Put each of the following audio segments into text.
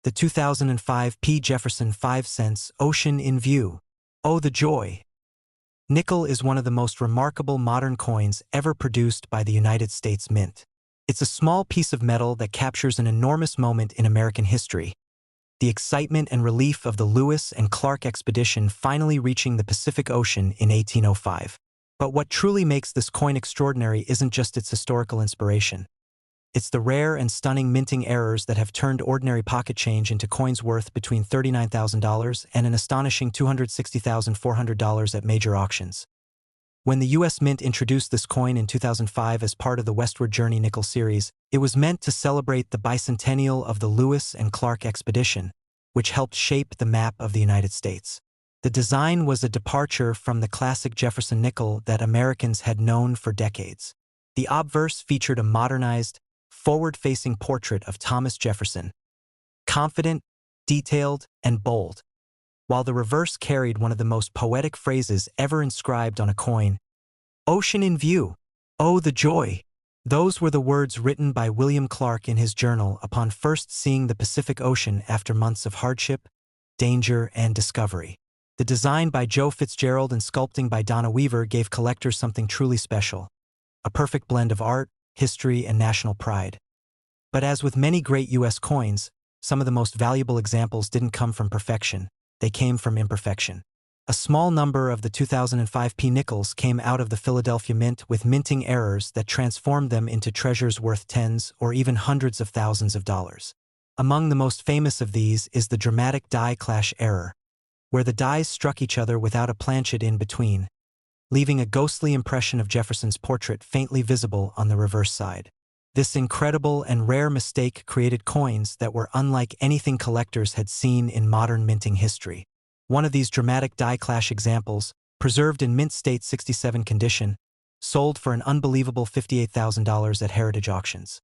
The 2005 P. Jefferson 5 cents Ocean in View. Oh, the joy! Nickel is one of the most remarkable modern coins ever produced by the United States Mint. It's a small piece of metal that captures an enormous moment in American history. The excitement and relief of the Lewis and Clark expedition finally reaching the Pacific Ocean in 1805. But what truly makes this coin extraordinary isn't just its historical inspiration. It's the rare and stunning minting errors that have turned ordinary pocket change into coins worth between $39,000 and an astonishing $260,400 at major auctions. When the U.S. Mint introduced this coin in 2005 as part of the Westward Journey Nickel series, it was meant to celebrate the bicentennial of the Lewis and Clark expedition, which helped shape the map of the United States. The design was a departure from the classic Jefferson nickel that Americans had known for decades. The obverse featured a modernized, forward-facing portrait of Thomas Jefferson, confident, detailed, and bold, while the reverse carried one of the most poetic phrases ever inscribed on a coin, "Ocean in view, oh the joy." Those were the words written by William Clark in his journal upon first seeing the Pacific Ocean after months of hardship, danger, and discovery. The design by Joe Fitzgerald and sculpting by Donna Weaver gave collectors something truly special, a perfect blend of art, history, and national pride. But as with many great U.S. coins, some of the most valuable examples didn't come from perfection, they came from imperfection. A small number of the 2005 P nickels came out of the Philadelphia Mint with minting errors that transformed them into treasures worth tens or even hundreds of thousands of dollars. Among the most famous of these is the dramatic die clash error, where the dies struck each other without a planchet in between, leaving a ghostly impression of Jefferson's portrait faintly visible on the reverse side. This incredible and rare mistake created coins that were unlike anything collectors had seen in modern minting history. One of these dramatic die clash examples, preserved in mint state 67 condition, sold for an unbelievable $58,000 at heritage auctions.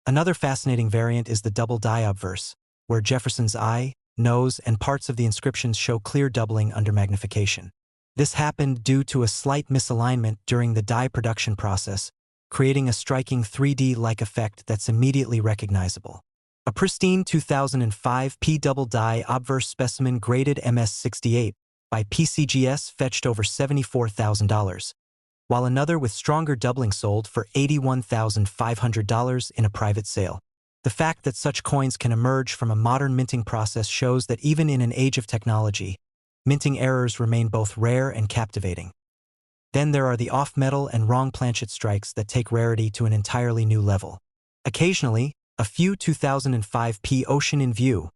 Another fascinating variant is the double die obverse, where Jefferson's eye, nose, and parts of the inscriptions show clear doubling under magnification. This happened due to a slight misalignment during the die production process, creating a striking 3D-like effect that's immediately recognizable. A pristine 2005 P double die obverse specimen graded MS68 by PCGS fetched over $74,000, while another with stronger doubling sold for $81,500 in a private sale. The fact that such coins can emerge from a modern minting process shows that even in an age of technology, minting errors remain both rare and captivating. Then there are the off-metal and wrong planchet strikes that take rarity to an entirely new level. Occasionally, a few 2005 P Ocean in View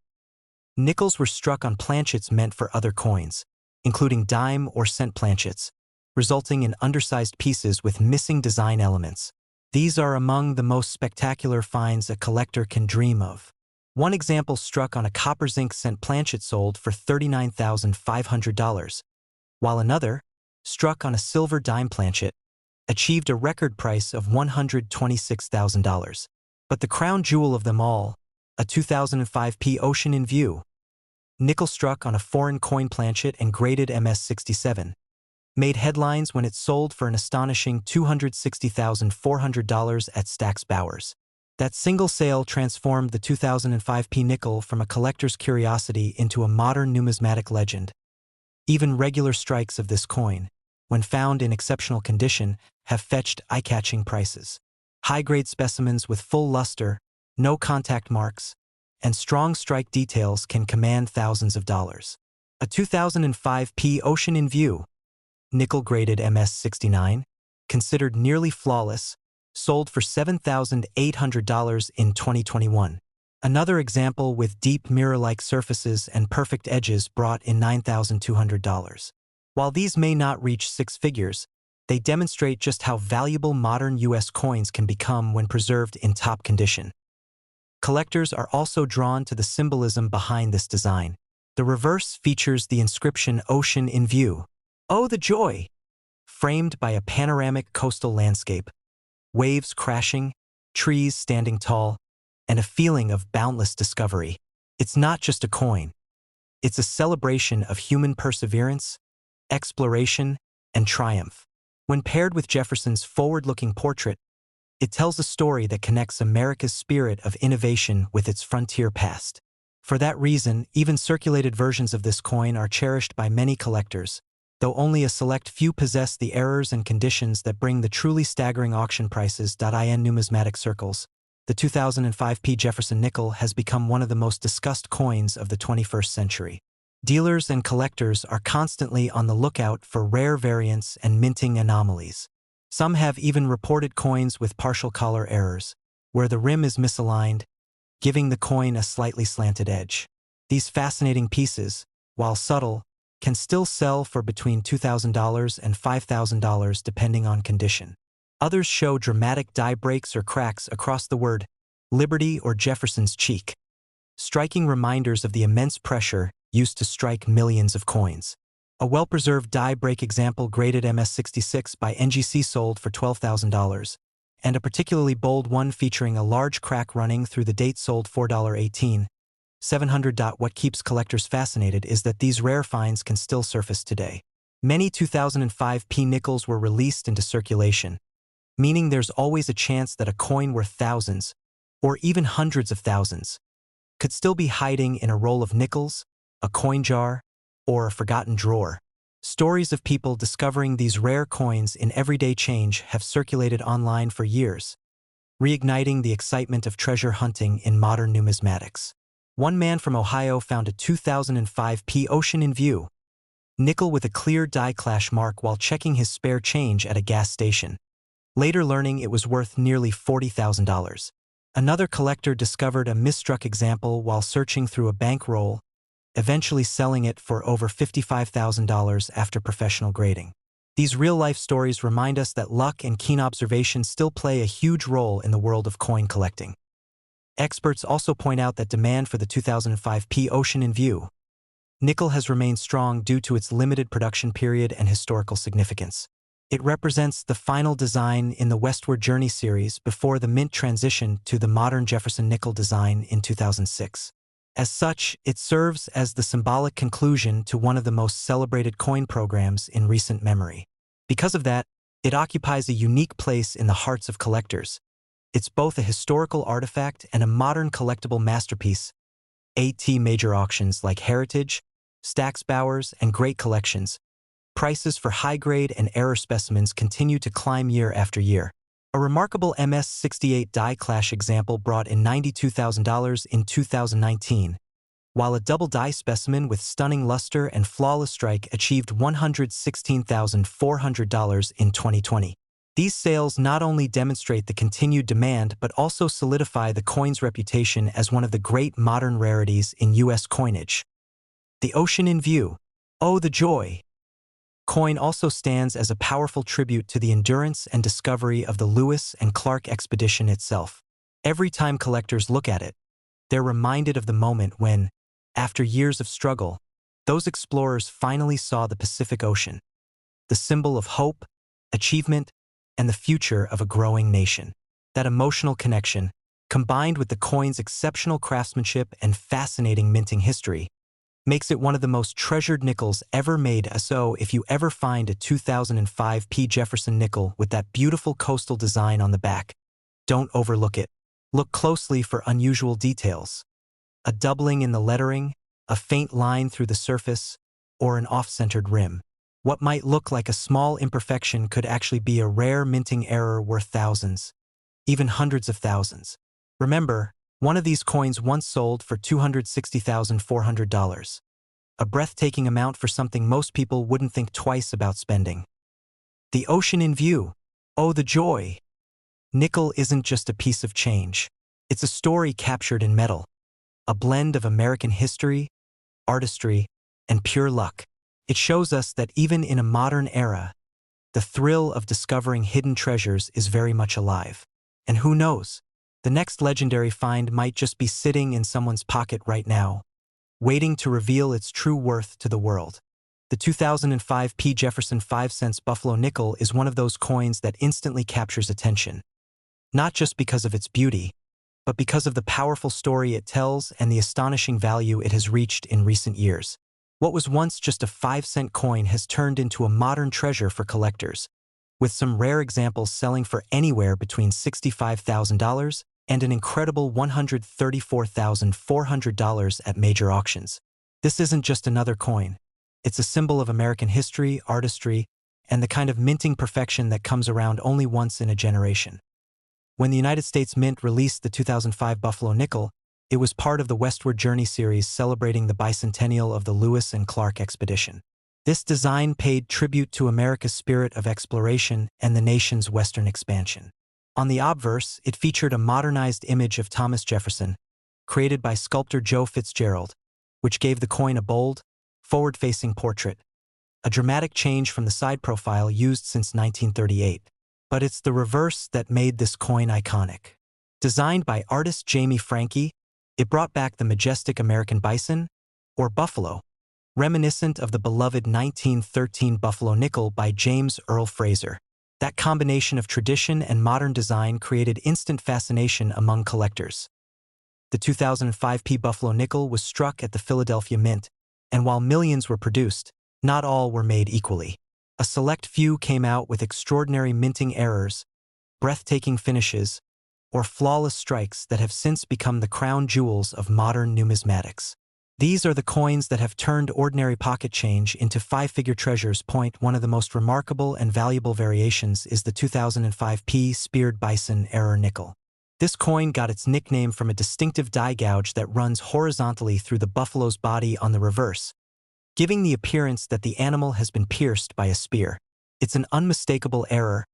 nickels were struck on planchets meant for other coins, including dime or cent planchets, resulting in undersized pieces with missing design elements. These are among the most spectacular finds a collector can dream of. One example struck on a copper zinc cent planchet sold for $39,500, while another, struck on a silver dime planchet, achieved a record price of $126,000. But the crown jewel of them all, a 2005 P Ocean in View nickel struck on a foreign coin planchet and graded MS67, made headlines when it sold for an astonishing $260,400 at Stack's Bowers. That single sale transformed the 2005 P nickel from a collector's curiosity into a modern numismatic legend. Even regular strikes of this coin, when found in exceptional condition, have fetched eye-catching prices. High-grade specimens with full luster, no contact marks, and strong strike details can command thousands of dollars. A 2005 P Ocean in View nickel-graded MS69, considered nearly flawless, sold for $7,800 in 2021. Another example with deep mirror-like surfaces and perfect edges brought in $9,200. While these may not reach six figures, they demonstrate just how valuable modern U.S. coins can become when preserved in top condition. Collectors are also drawn to the symbolism behind this design. The reverse features the inscription "Ocean in View, oh the joy," framed by a panoramic coastal landscape, waves crashing, trees standing tall, and a feeling of boundless discovery. It's not just a coin. It's a celebration of human perseverance, exploration, and triumph. When paired with Jefferson's forward-looking portrait, it tells a story that connects America's spirit of innovation with its frontier past. For that reason, even circulated versions of this coin are cherished by many collectors, though only a select few possess the errors and conditions that bring the truly staggering auction prices. In numismatic circles, the 2005 P. Jefferson nickel has become one of the most discussed coins of the 21st century. Dealers and collectors are constantly on the lookout for rare variants and minting anomalies. Some have even reported coins with partial color errors, where the rim is misaligned, giving the coin a slightly slanted edge. These fascinating pieces, while subtle, can still sell for between $2,000 and $5,000 depending on condition. Others show dramatic die breaks or cracks across the word Liberty or Jefferson's cheek, striking reminders of the immense pressure used to strike millions of coins. A well-preserved die break example graded MS66 by NGC sold for $12,000, and a particularly bold one featuring a large crack running through the date sold $4.18,700. What keeps collectors fascinated is that these rare finds can still surface today. Many 2005 P nickels were released into circulation, meaning there's always a chance that a coin worth thousands, or even hundreds of thousands, could still be hiding in a roll of nickels, a coin jar, or a forgotten drawer. Stories of people discovering these rare coins in everyday change have circulated online for years, reigniting the excitement of treasure hunting in modern numismatics. One man from Ohio found a 2005 P Ocean in View nickel with a clear die clash mark while checking his spare change at a gas station, later learning it was worth nearly $40,000. Another collector discovered a misstruck example while searching through a bankroll, eventually selling it for over $55,000 after professional grading. These real-life stories remind us that luck and keen observation still play a huge role in the world of coin collecting. Experts also point out that demand for the 2005 P Ocean in View nickel has remained strong due to its limited production period and historical significance. It represents the final design in the Westward Journey series before the mint transition to the modern Jefferson nickel design in 2006. As such, it serves as the symbolic conclusion to one of the most celebrated coin programs in recent memory. Because of that, it occupies a unique place in the hearts of collectors. It's both a historical artifact and a modern collectible masterpiece. At major auctions like Heritage, Stack's Bowers, and Great Collections, prices for high-grade and error specimens continue to climb year after year. A remarkable MS68 die clash example brought in $92,000 in 2019, while a double die specimen with stunning luster and flawless strike achieved $116,400 in 2020. These sales not only demonstrate the continued demand but also solidify the coin's reputation as one of the great modern rarities in U.S. coinage. The Ocean in View, oh the joy! Coin also stands as a powerful tribute to the endurance and discovery of the Lewis and Clark expedition itself. Every time collectors look at it, they're reminded of the moment when, after years of struggle, those explorers finally saw the Pacific Ocean, the symbol of hope, achievement, and the future of a growing nation. That emotional connection, combined with the coin's exceptional craftsmanship and fascinating minting history, makes it one of the most treasured nickels ever made. So if you ever find a 2005 P. Jefferson nickel with that beautiful coastal design on the back, don't overlook it. Look closely for unusual details. A doubling in the lettering, a faint line through the surface, or an off-centered rim. What might look like a small imperfection could actually be a rare minting error worth thousands, even hundreds of thousands. Remember, one of these coins once sold for $260,400. A breathtaking amount for something most people wouldn't think twice about spending. The Ocean in View, oh the joy! Nickel isn't just a piece of change. It's a story captured in metal, a blend of American history, artistry, and pure luck. It shows us that even in a modern era, the thrill of discovering hidden treasures is very much alive. And who knows? The next legendary find might just be sitting in someone's pocket right now, waiting to reveal its true worth to the world. The 2005 P. Jefferson 5-cent Buffalo nickel is one of those coins that instantly captures attention, not just because of its beauty, but because of the powerful story it tells and the astonishing value it has reached in recent years. What was once just a 5-cent coin has turned into a modern treasure for collectors, with some rare examples selling for anywhere between $65,000 and an incredible $134,400 at major auctions. This isn't just another coin. It's a symbol of American history, artistry, and the kind of minting perfection that comes around only once in a generation. When the United States Mint released the 2005 Buffalo nickel, it was part of the Westward Journey series celebrating the bicentennial of the Lewis and Clark expedition. This design paid tribute to America's spirit of exploration and the nation's western expansion. On the obverse, it featured a modernized image of Thomas Jefferson, created by sculptor Joe Fitzgerald, which gave the coin a bold, forward-facing portrait, a dramatic change from the side profile used since 1938. But it's the reverse that made this coin iconic. Designed by artist Jamie Franke, it brought back the majestic American bison, or buffalo, reminiscent of the beloved 1913 Buffalo nickel by James Earl Fraser. That combination of tradition and modern design created instant fascination among collectors. The 2005 Buffalo nickel was struck at the Philadelphia Mint, and while millions were produced, not all were made equally. A select few came out with extraordinary minting errors, breathtaking finishes, or flawless strikes that have since become the crown jewels of modern numismatics. These are the coins that have turned ordinary pocket change into five-figure treasures. One of the most remarkable and valuable variations is the 2005 Speared Bison Error Nickel. This coin got its nickname from a distinctive die gouge that runs horizontally through the buffalo's body on the reverse, giving the appearance that the animal has been pierced by a spear. It's an unmistakable error,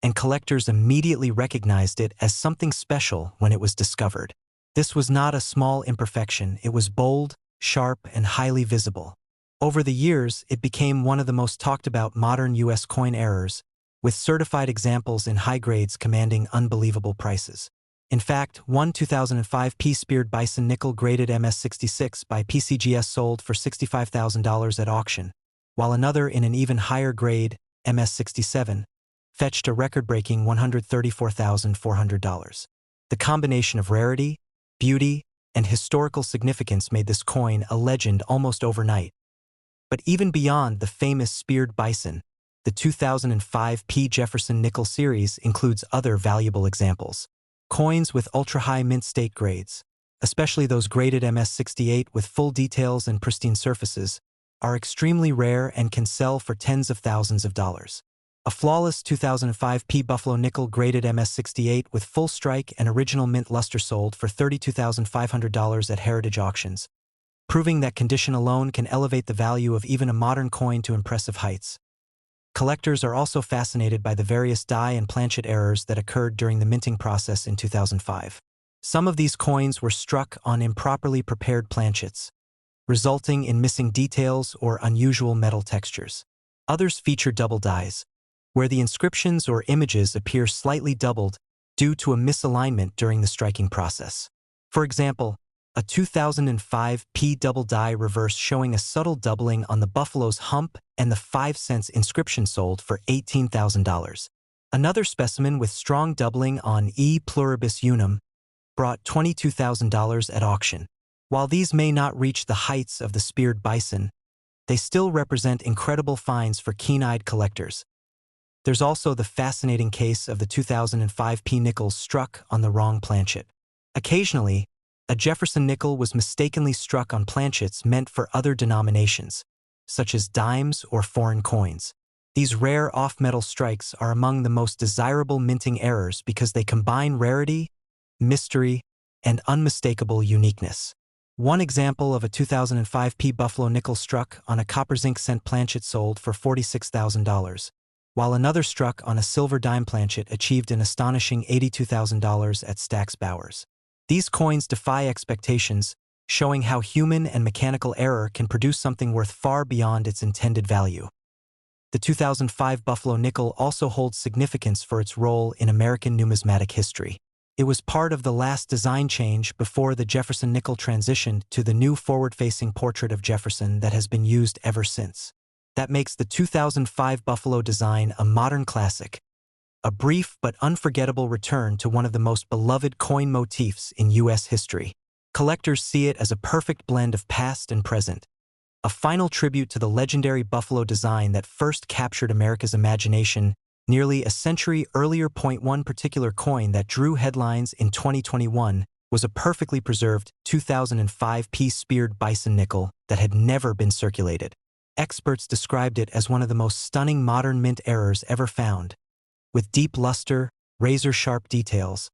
and collectors immediately recognized it as something special when it was discovered. This was not a small imperfection, it was bold, sharp, and highly visible. Over the years, it became one of the most talked about modern U.S. coin errors, with certified examples in high grades commanding unbelievable prices. In fact, one 2005 Speared Bison nickel graded MS66 by PCGS sold for $65,000 at auction, while another in an even higher grade, MS67, fetched a record-breaking $134,400. The combination of rarity, beauty, and historical significance made this coin a legend almost overnight. But even beyond the famous Speared Bison, the 2005 Jefferson nickel series includes other valuable examples. Coins with ultra-high mint state grades, especially those graded MS68 with full details and pristine surfaces, are extremely rare and can sell for tens of thousands of dollars. A flawless 2005 Buffalo nickel graded MS68 with full strike and original mint luster sold for $32,500 at heritage auctions, proving that condition alone can elevate the value of even a modern coin to impressive heights. Collectors are also fascinated by the various die and planchet errors that occurred during the minting process in 2005. Some of these coins were struck on improperly prepared planchets, resulting in missing details or unusual metal textures. Others feature double dies, where the inscriptions or images appear slightly doubled due to a misalignment during the striking process. For example, a 2005 double die reverse showing a subtle doubling on the buffalo's hump and the 5 cents inscription sold for $18,000. Another specimen with strong doubling on E pluribus unum brought $22,000 at auction. While these may not reach the heights of the Speared Bison, they still represent incredible finds for keen-eyed collectors. There's also the fascinating case of the 2005 nickels struck on the wrong planchet. Occasionally, a Jefferson nickel was mistakenly struck on planchets meant for other denominations, such as dimes or foreign coins. These rare off-metal strikes are among the most desirable minting errors because they combine rarity, mystery, and unmistakable uniqueness. One example of a 2005 Buffalo nickel struck on a copper zinc cent planchet sold for $46,000, while another struck on a silver dime planchet achieved an astonishing $82,000 at Stack's Bowers. These coins defy expectations, showing how human and mechanical error can produce something worth far beyond its intended value. The 2005 Buffalo nickel also holds significance for its role in American numismatic history. It was part of the last design change before the Jefferson nickel transitioned to the new forward-facing portrait of Jefferson that has been used ever since. That makes the 2005 Buffalo design a modern classic, a brief but unforgettable return to one of the most beloved coin motifs in U.S. history. Collectors see it as a perfect blend of past and present, a final tribute to the legendary Buffalo design that first captured America's imagination nearly a century earlier. One particular coin that drew headlines in 2021 was a perfectly preserved 2005 speared bison nickel that had never been circulated. Experts described it as one of the most stunning modern mint errors ever found, with deep luster, razor-sharp details,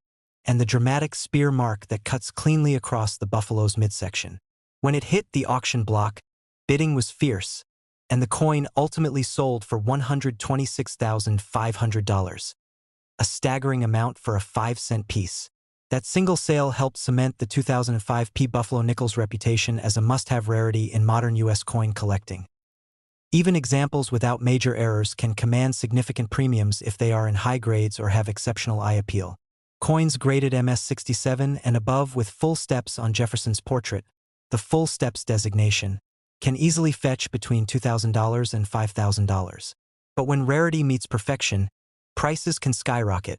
and the dramatic spear mark that cuts cleanly across the buffalo's midsection. When it hit the auction block, bidding was fierce, and the coin ultimately sold for $126,500, a staggering amount for a 5-cent piece. That single sale helped cement the 2005 Buffalo nickel's reputation as a must-have rarity in modern U.S. coin collecting. Even examples without major errors can command significant premiums if they are in high grades or have exceptional eye appeal. Coins graded MS-67 and above with full steps on Jefferson's portrait, the full steps designation, can easily fetch between $2,000 and $5,000. But when rarity meets perfection, prices can skyrocket,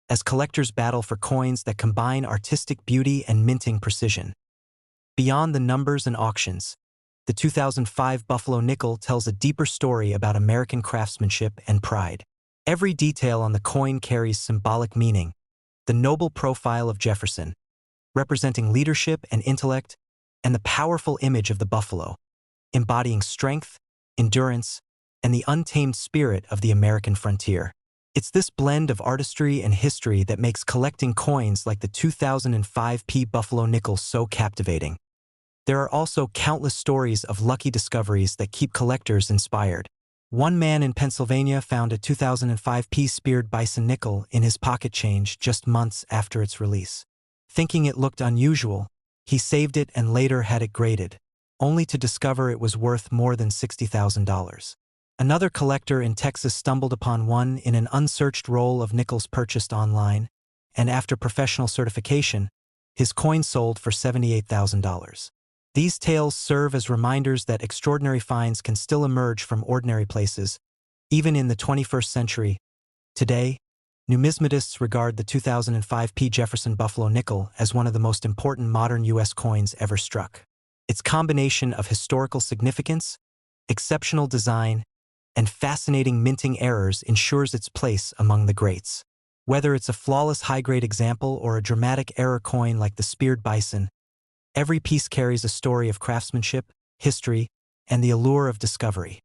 as collectors battle for coins that combine artistic beauty and minting precision. Beyond the numbers and auctions, the 2005 Buffalo nickel tells a deeper story about American craftsmanship and pride. Every detail on the coin carries symbolic meaning. The noble profile of Jefferson, representing leadership and intellect, and the powerful image of the buffalo, embodying strength, endurance, and the untamed spirit of the American frontier. It's this blend of artistry and history that makes collecting coins like the 2005 Buffalo nickel so captivating. There are also countless stories of lucky discoveries that keep collectors inspired. One man in Pennsylvania found a 2005 speared bison nickel in his pocket change just months after its release. Thinking it looked unusual, he saved it and later had it graded, only to discover it was worth more than $60,000. Another collector in Texas stumbled upon one in an unsearched roll of nickels purchased online, and after professional certification, his coin sold for $78,000. These tales serve as reminders that extraordinary finds can still emerge from ordinary places, even in the 21st century. Today, numismatists regard the 2005 Jefferson Buffalo nickel as one of the most important modern U.S. coins ever struck. Its combination of historical significance, exceptional design, and fascinating minting errors ensures its place among the greats. Whether it's a flawless high-grade example or a dramatic error coin like the speared bison, every piece carries a story of craftsmanship, history, and the allure of discovery.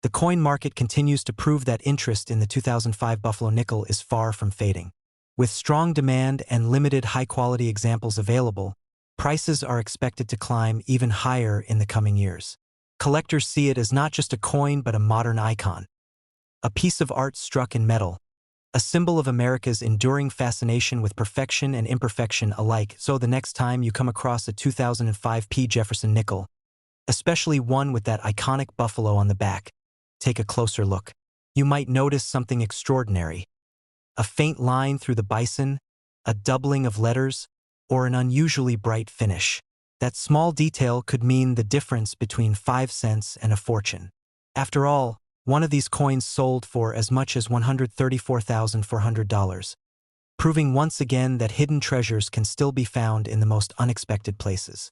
The coin market continues to prove that interest in the 2005 Buffalo nickel is far from fading. With strong demand and limited high-quality examples available, prices are expected to climb even higher in the coming years. Collectors see it as not just a coin but a modern icon, a piece of art struck in metal, a symbol of America's enduring fascination with perfection and imperfection alike. So the next time you come across a 2005 Jefferson nickel, especially one with that iconic buffalo on the back, take a closer look. You might notice something extraordinary: a faint line through the bison, a doubling of letters, or an unusually bright finish. That small detail could mean the difference between 5 cents and a fortune. After all, one of these coins sold for as much as $134,400, proving once again that hidden treasures can still be found in the most unexpected places.